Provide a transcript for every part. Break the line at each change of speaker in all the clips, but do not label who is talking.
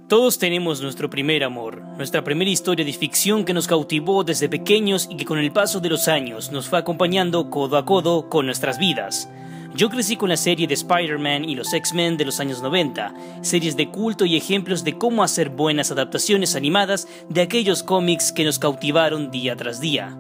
Todos tenemos nuestro primer amor, nuestra primera historia de ficción que nos cautivó desde pequeños y que con el paso de los años nos fue acompañando codo a codo con nuestras vidas. Yo crecí con la serie de Spider-Man y los X-Men de los años 90, series de culto y ejemplos de cómo hacer buenas adaptaciones animadas de aquellos cómics que nos cautivaron día tras día.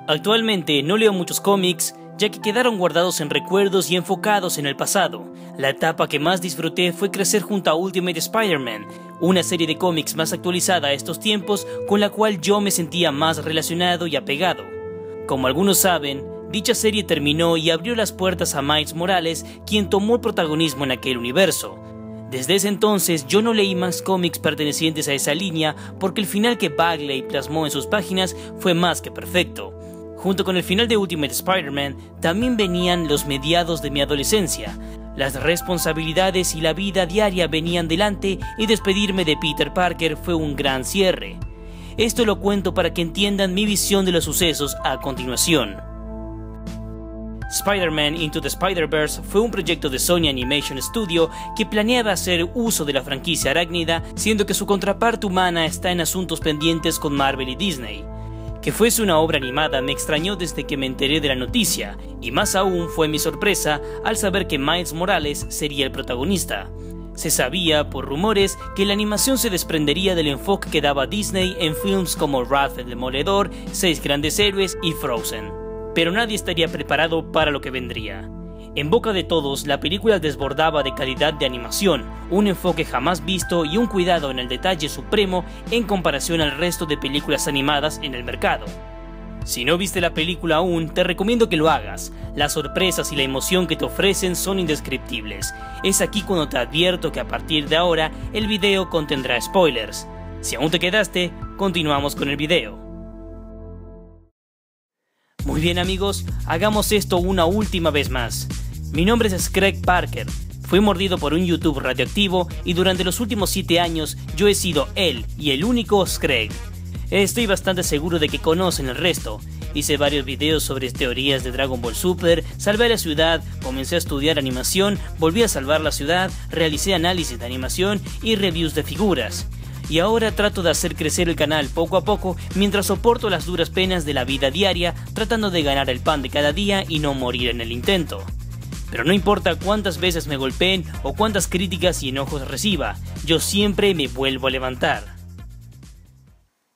Actualmente no leo muchos cómics, ya que quedaron guardados en recuerdos y enfocados en el pasado. La etapa que más disfruté fue crecer junto a Ultimate Spider-Man, una serie de cómics más actualizada a estos tiempos con la cual yo me sentía más relacionado y apegado. Como algunos saben, dicha serie terminó y abrió las puertas a Miles Morales, quien tomó el protagonismo en aquel universo. Desde ese entonces yo no leí más cómics pertenecientes a esa línea porque el final que Bagley plasmó en sus páginas fue más que perfecto. Junto con el final de Ultimate Spider-Man, también venían los mediados de mi adolescencia. Las responsabilidades y la vida diaria venían delante y despedirme de Peter Parker fue un gran cierre. Esto lo cuento para que entiendan mi visión de los sucesos a continuación. Spider-Man Into the Spider-Verse fue un proyecto de Sony Animation Studio que planeaba hacer uso de la franquicia arácnida, siendo que su contraparte humana está en asuntos pendientes con Marvel y Disney. Que fuese una obra animada me extrañó desde que me enteré de la noticia, y más aún fue mi sorpresa al saber que Miles Morales sería el protagonista. Se sabía, por rumores, que la animación se desprendería del enfoque que daba Disney en films como Ralph el Demoledor, Seis Grandes Héroes y Frozen. Pero nadie estaría preparado para lo que vendría. En boca de todos, la película desbordaba de calidad de animación, un enfoque jamás visto y un cuidado en el detalle supremo en comparación al resto de películas animadas en el mercado. Si no viste la película aún, te recomiendo que lo hagas. Las sorpresas y la emoción que te ofrecen son indescriptibles. Es aquí cuando te advierto que a partir de ahora el video contendrá spoilers. Si aún te quedaste, continuamos con el video. Muy bien amigos, hagamos esto una última vez más. Mi nombre es Screg Parker, fui mordido por un YouTube radioactivo y durante los últimos 7 años yo he sido él y el único Screg. Estoy bastante seguro de que conocen el resto. Hice varios videos sobre teorías de Dragon Ball Super, salvé la ciudad, comencé a estudiar animación, volví a salvar la ciudad, realicé análisis de animación y reviews de figuras. Y ahora trato de hacer crecer el canal poco a poco mientras soporto las duras penas de la vida diaria tratando de ganar el pan de cada día y no morir en el intento. Pero no importa cuántas veces me golpeen o cuántas críticas y enojos reciba, yo siempre me vuelvo a levantar.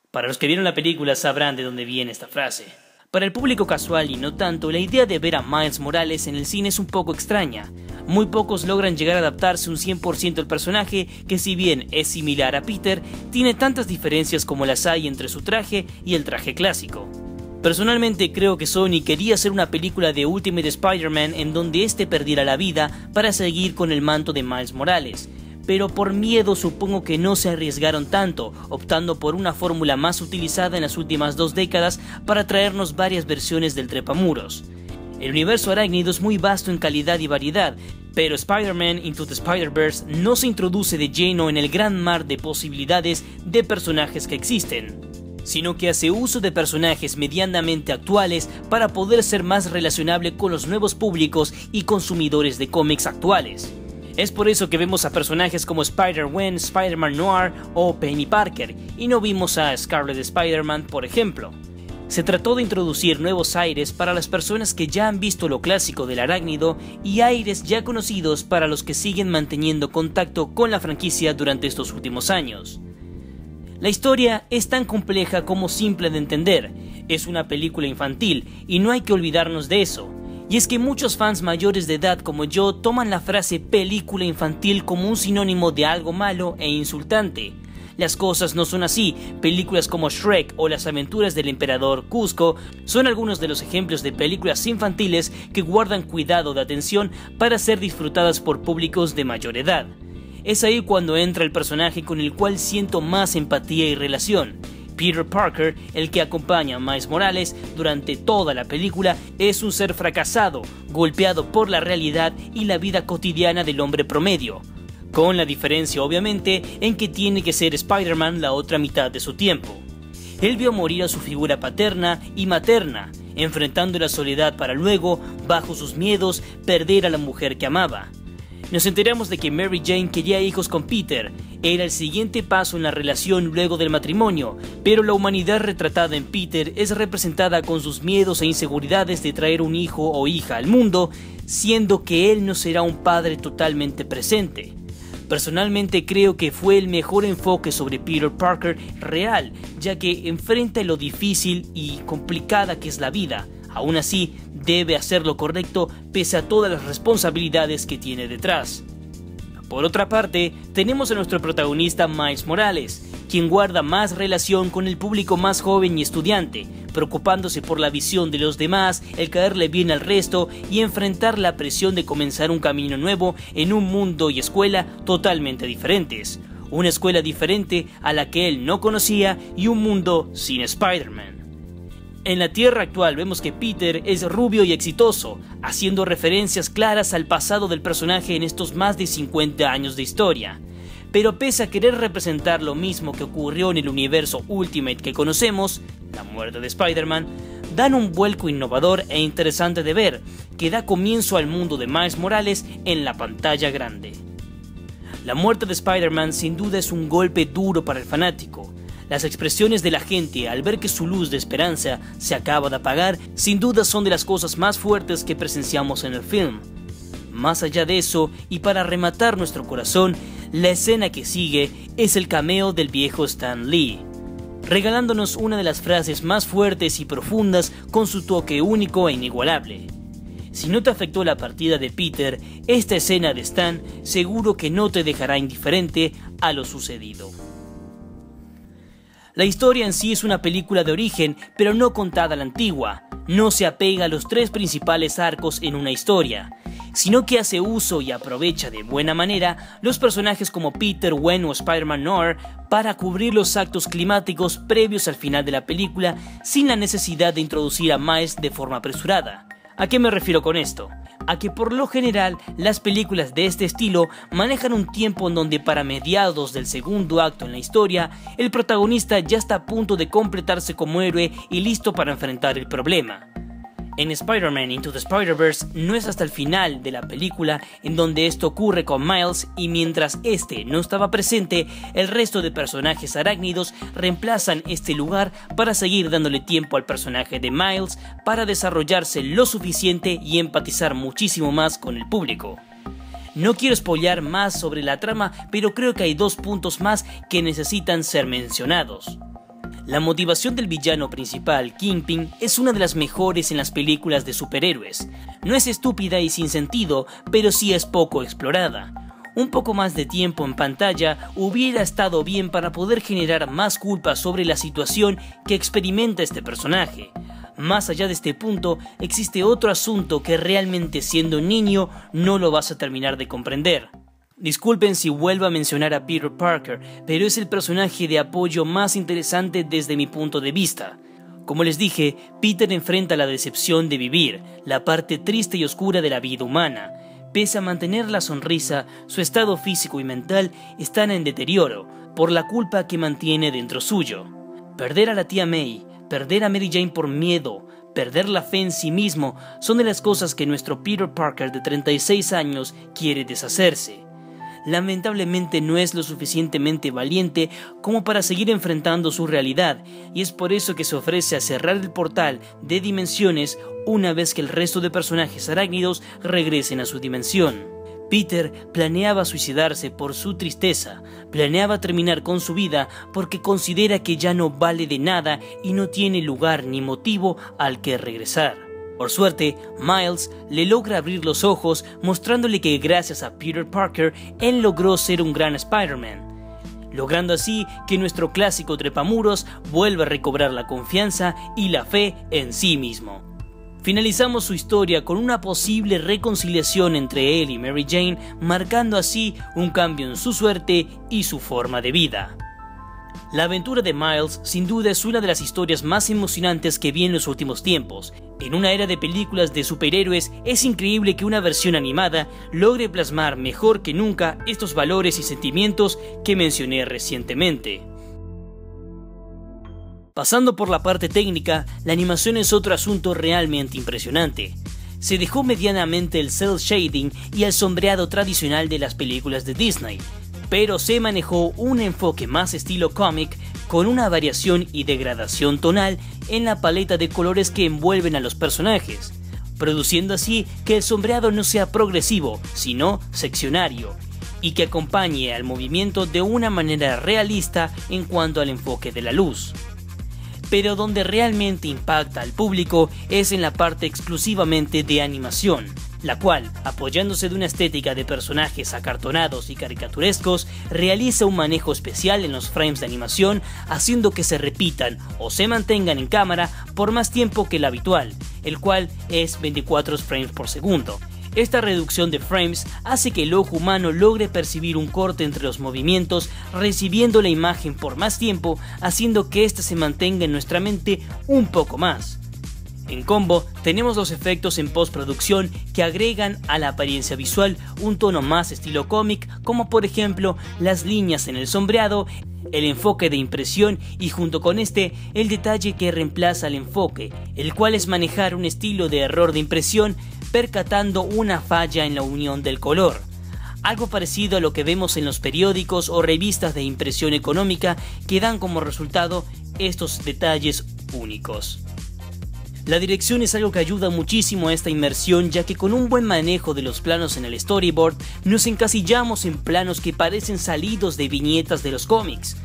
Para los que vieron la película sabrán de dónde viene esta frase. Para el público casual y no tanto, la idea de ver a Miles Morales en el cine es un poco extraña. Muy pocos logran llegar a adaptarse un 100% al personaje que, si bien es similar a Peter, tiene tantas diferencias como las hay entre su traje y el traje clásico. Personalmente creo que Sony quería hacer una película de Ultimate Spider-Man en donde este perdiera la vida para seguir con el manto de Miles Morales, pero por miedo supongo que no se arriesgaron tanto, optando por una fórmula más utilizada en las últimas 2 décadas para traernos varias versiones del trepamuros. El universo arácnido es muy vasto en calidad y variedad, pero Spider-Man Into the Spider-Verse no se introduce de lleno en el gran mar de posibilidades de personajes que existen, sino que hace uso de personajes medianamente actuales para poder ser más relacionable con los nuevos públicos y consumidores de cómics actuales. Es por eso que vemos a personajes como Spider-Gwen, Spider-Man Noir o Penny Parker, y no vimos a Scarlet Spider-Man, por ejemplo. Se trató de introducir nuevos aires para las personas que ya han visto lo clásico del arácnido y aires ya conocidos para los que siguen manteniendo contacto con la franquicia durante estos últimos años. La historia es tan compleja como simple de entender, es una película infantil y no hay que olvidarnos de eso. Y es que muchos fans mayores de edad como yo toman la frase película infantil como un sinónimo de algo malo e insultante. Las cosas no son así. Películas como Shrek o Las aventuras del emperador Cusco son algunos de los ejemplos de películas infantiles que guardan cuidado de atención para ser disfrutadas por públicos de mayor edad. Es ahí cuando entra el personaje con el cual siento más empatía y relación. Peter Parker, el que acompaña a Miles Morales durante toda la película, es un ser fracasado, golpeado por la realidad y la vida cotidiana del hombre promedio, con la diferencia obviamente en que tiene que ser Spider-Man la otra mitad de su tiempo. Él vio morir a su figura paterna y materna, enfrentando la soledad para luego, bajo sus miedos, perder a la mujer que amaba. Nos enteramos de que Mary Jane quería hijos con Peter, Era el siguiente paso en la relación luego del matrimonio, pero la humanidad retratada en Peter es representada con sus miedos e inseguridades de traer un hijo o hija al mundo, siendo que él no será un padre totalmente presente. Personalmente creo que fue el mejor enfoque sobre Peter Parker real, ya que enfrenta lo difícil y complicada que es la vida. Aún así, debe hacer lo correcto pese a todas las responsabilidades que tiene detrás. Por otra parte, tenemos a nuestro protagonista Miles Morales, quien guarda más relación con el público más joven y estudiante, preocupándose por la visión de los demás, el caerle bien al resto y enfrentar la presión de comenzar un camino nuevo en un mundo y escuela totalmente diferentes. Una escuela diferente a la que él no conocía y un mundo sin Spider-Man. En la Tierra actual vemos que Peter es rubio y exitoso, haciendo referencias claras al pasado del personaje en estos más de 50 años de historia. Pero pese a querer representar lo mismo que ocurrió en el universo Ultimate que conocemos, la muerte de Spider-Man, dan un vuelco innovador e interesante de ver, que da comienzo al mundo de Miles Morales en la pantalla grande. La muerte de Spider-Man sin duda es un golpe duro para el fanático. Las expresiones de la gente al ver que su luz de esperanza se acaba de apagar sin duda son de las cosas más fuertes que presenciamos en el film. Más allá de eso, y para rematar nuestro corazón, la escena que sigue es el cameo del viejo Stan Lee, regalándonos una de las frases más fuertes y profundas con su toque único e inigualable. Si no te afectó la partida de Peter, esta escena de Stan seguro que no te dejará indiferente a lo sucedido. La historia en sí es una película de origen, pero no contada a la antigua. No se apega a los tres principales arcos en una historia, sino que hace uso y aprovecha de buena manera los personajes como Peter, Gwen o Spider-Man Noir para cubrir los actos climáticos previos al final de la película sin la necesidad de introducir a Miles de forma apresurada. ¿A qué me refiero con esto? A que por lo general las películas de este estilo manejan un tiempo en donde para mediados del segundo acto en la historia, el protagonista ya está a punto de completarse como héroe y listo para enfrentar el problema. En Spider-Man Into the Spider-Verse no es hasta el final de la película en donde esto ocurre con Miles, y mientras este no estaba presente, el resto de personajes arácnidos reemplazan este lugar para seguir dándole tiempo al personaje de Miles para desarrollarse lo suficiente y empatizar muchísimo más con el público. No quiero spoilear más sobre la trama, pero creo que hay dos puntos más que necesitan ser mencionados. La motivación del villano principal, Kingpin, es una de las mejores en las películas de superhéroes. No es estúpida y sin sentido, pero sí es poco explorada. Un poco más de tiempo en pantalla hubiera estado bien para poder generar más culpa sobre la situación que experimenta este personaje. Más allá de este punto, existe otro asunto que realmente siendo niño no lo vas a terminar de comprender. Disculpen si vuelvo a mencionar a Peter Parker, pero es el personaje de apoyo más interesante desde mi punto de vista. Como les dije, Peter enfrenta la decepción de vivir, la parte triste y oscura de la vida humana. Pese a mantener la sonrisa, su estado físico y mental están en deterioro, por la culpa que mantiene dentro suyo. Perder a la tía May, perder a Mary Jane por miedo, perder la fe en sí mismo, son de las cosas que nuestro Peter Parker de 36 años quiere deshacerse. Lamentablemente no es lo suficientemente valiente como para seguir enfrentando su realidad, y es por eso que se ofrece a cerrar el portal de dimensiones una vez que el resto de personajes arácnidos regresen a su dimensión. Peter planeaba suicidarse por su tristeza, planeaba terminar con su vida porque considera que ya no vale de nada y no tiene lugar ni motivo al que regresar. Por suerte, Miles le logra abrir los ojos mostrándole que gracias a Peter Parker, él logró ser un gran Spider-Man, logrando así que nuestro clásico trepamuros vuelva a recobrar la confianza y la fe en sí mismo. Finalizamos su historia con una posible reconciliación entre él y Mary Jane, marcando así un cambio en su suerte y su forma de vida. La aventura de Miles sin duda es una de las historias más emocionantes que vi en los últimos tiempos. En una era de películas de superhéroes, es increíble que una versión animada logre plasmar mejor que nunca estos valores y sentimientos que mencioné recientemente. Pasando por la parte técnica, la animación es otro asunto realmente impresionante. Se dejó medianamente el cel shading y el sombreado tradicional de las películas de Disney. pero se manejó un enfoque más estilo cómic con una variación y degradación tonal en la paleta de colores que envuelven a los personajes, produciendo así que el sombreado no sea progresivo, sino seccionario, y que acompañe al movimiento de una manera realista en cuanto al enfoque de la luz. Pero donde realmente impacta al público es en la parte exclusivamente de animación, la cual, apoyándose de una estética de personajes acartonados y caricaturescos, realiza un manejo especial en los frames de animación, haciendo que se repitan o se mantengan en cámara por más tiempo que el habitual, el cual es 24 frames por segundo. Esta reducción de frames hace que el ojo humano logre percibir un corte entre los movimientos, recibiendo la imagen por más tiempo, haciendo que ésta se mantenga en nuestra mente un poco más. En combo, tenemos los efectos en postproducción que agregan a la apariencia visual un tono más estilo cómic, como por ejemplo las líneas en el sombreado, el enfoque de impresión y junto con este, el detalle que reemplaza al enfoque, el cual es manejar un estilo de error de impresión percatando una falla en la unión del color. Algo parecido a lo que vemos en los periódicos o revistas de impresión económica que dan como resultado estos detalles únicos. La dirección es algo que ayuda muchísimo a esta inmersión, ya que con un buen manejo de los planos en el storyboard nos encasillamos en planos que parecen salidos de viñetas de los cómics.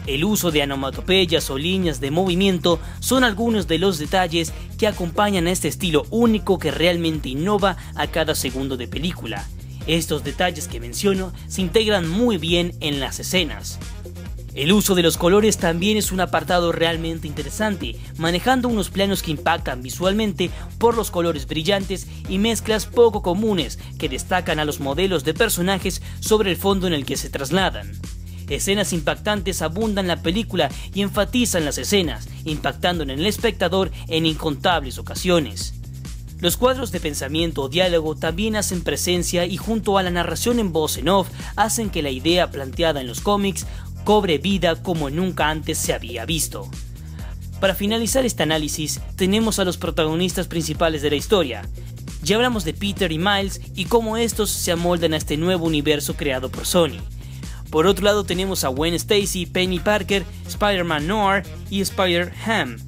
El uso de onomatopeyas o líneas de movimiento son algunos de los detalles que acompañan a este estilo único que realmente innova a cada segundo de película. Estos detalles que menciono se integran muy bien en las escenas. El uso de los colores también es un apartado realmente interesante, manejando unos planos que impactan visualmente por los colores brillantes y mezclas poco comunes que destacan a los modelos de personajes sobre el fondo en el que se trasladan. Escenas impactantes abundan en la película y enfatizan las escenas, impactando en el espectador en incontables ocasiones. Los cuadros de pensamiento o diálogo también hacen presencia y junto a la narración en voz en off hacen que la idea planteada en los cómics cobre vida como nunca antes se había visto. Para finalizar este análisis, tenemos a los protagonistas principales de la historia. Ya hablamos de Peter y Miles y cómo estos se amoldan a este nuevo universo creado por Sony. Por otro lado tenemos a Gwen Stacy, Penny Parker, Spider-Man Noir y Spider-Ham.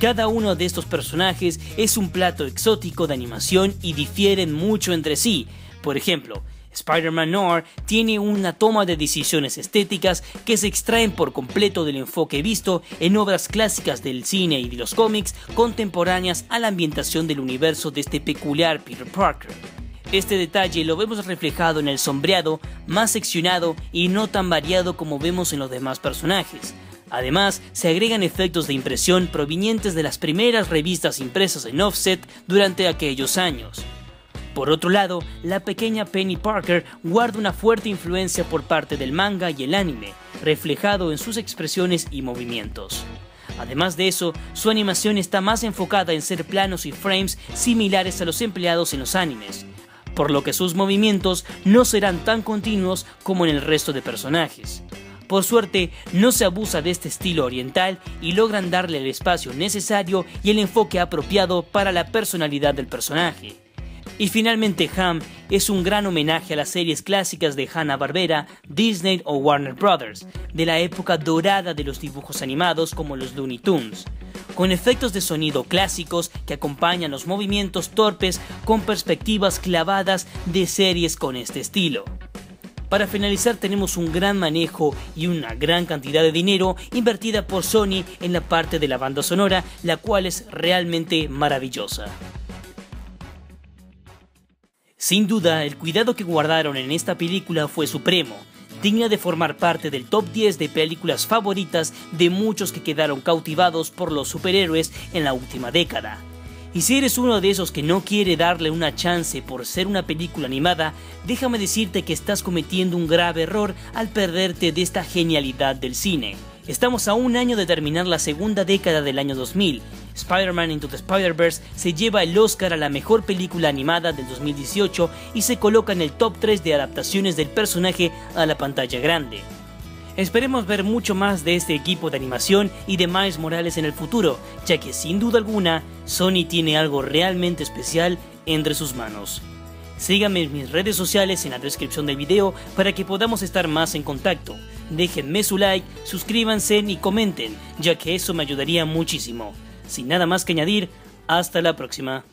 Cada uno de estos personajes es un plato exótico de animación y difieren mucho entre sí. Por ejemplo, Spider-Man Noir tiene una toma de decisiones estéticas que se extraen por completo del enfoque visto en obras clásicas del cine y de los cómics contemporáneas a la ambientación del universo de este peculiar Peter Parker. Este detalle lo vemos reflejado en el sombreado, más seccionado y no tan variado como vemos en los demás personajes. Además, se agregan efectos de impresión provenientes de las primeras revistas impresas en offset durante aquellos años. Por otro lado, la pequeña Penny Parker guarda una fuerte influencia por parte del manga y el anime, reflejado en sus expresiones y movimientos. Además de eso, su animación está más enfocada en ser planos y frames similares a los empleados en los animes, por lo que sus movimientos no serán tan continuos como en el resto de personajes. Por suerte, no se abusa de este estilo oriental y logran darle el espacio necesario y el enfoque apropiado para la personalidad del personaje. Y finalmente Ham es un gran homenaje a las series clásicas de Hanna-Barbera, Disney o Warner Brothers, de la época dorada de los dibujos animados como los Looney Tunes, con efectos de sonido clásicos que acompañan los movimientos torpes con perspectivas clavadas de series con este estilo. Para finalizar tenemos un gran manejo y una gran cantidad de dinero invertida por Sony en la parte de la banda sonora, la cual es realmente maravillosa. Sin duda, el cuidado que guardaron en esta película fue supremo, digna de formar parte del top 10 de películas favoritas de muchos que quedaron cautivados por los superhéroes en la última década. Y si eres uno de esos que no quiere darle una chance por ser una película animada, déjame decirte que estás cometiendo un grave error al perderte de esta genialidad del cine. Estamos a un año de terminar la segunda década del año 2000. Spider-Man Into the Spider-Verse se lleva el Oscar a la mejor película animada del 2018 y se coloca en el top 3 de adaptaciones del personaje a la pantalla grande. Esperemos ver mucho más de este equipo de animación y de Miles Morales en el futuro, ya que sin duda alguna, Sony tiene algo realmente especial entre sus manos. Síganme en mis redes sociales en la descripción del video para que podamos estar más en contacto. Déjenme su like, suscríbanse y comenten, ya que eso me ayudaría muchísimo. Sin nada más que añadir, hasta la próxima.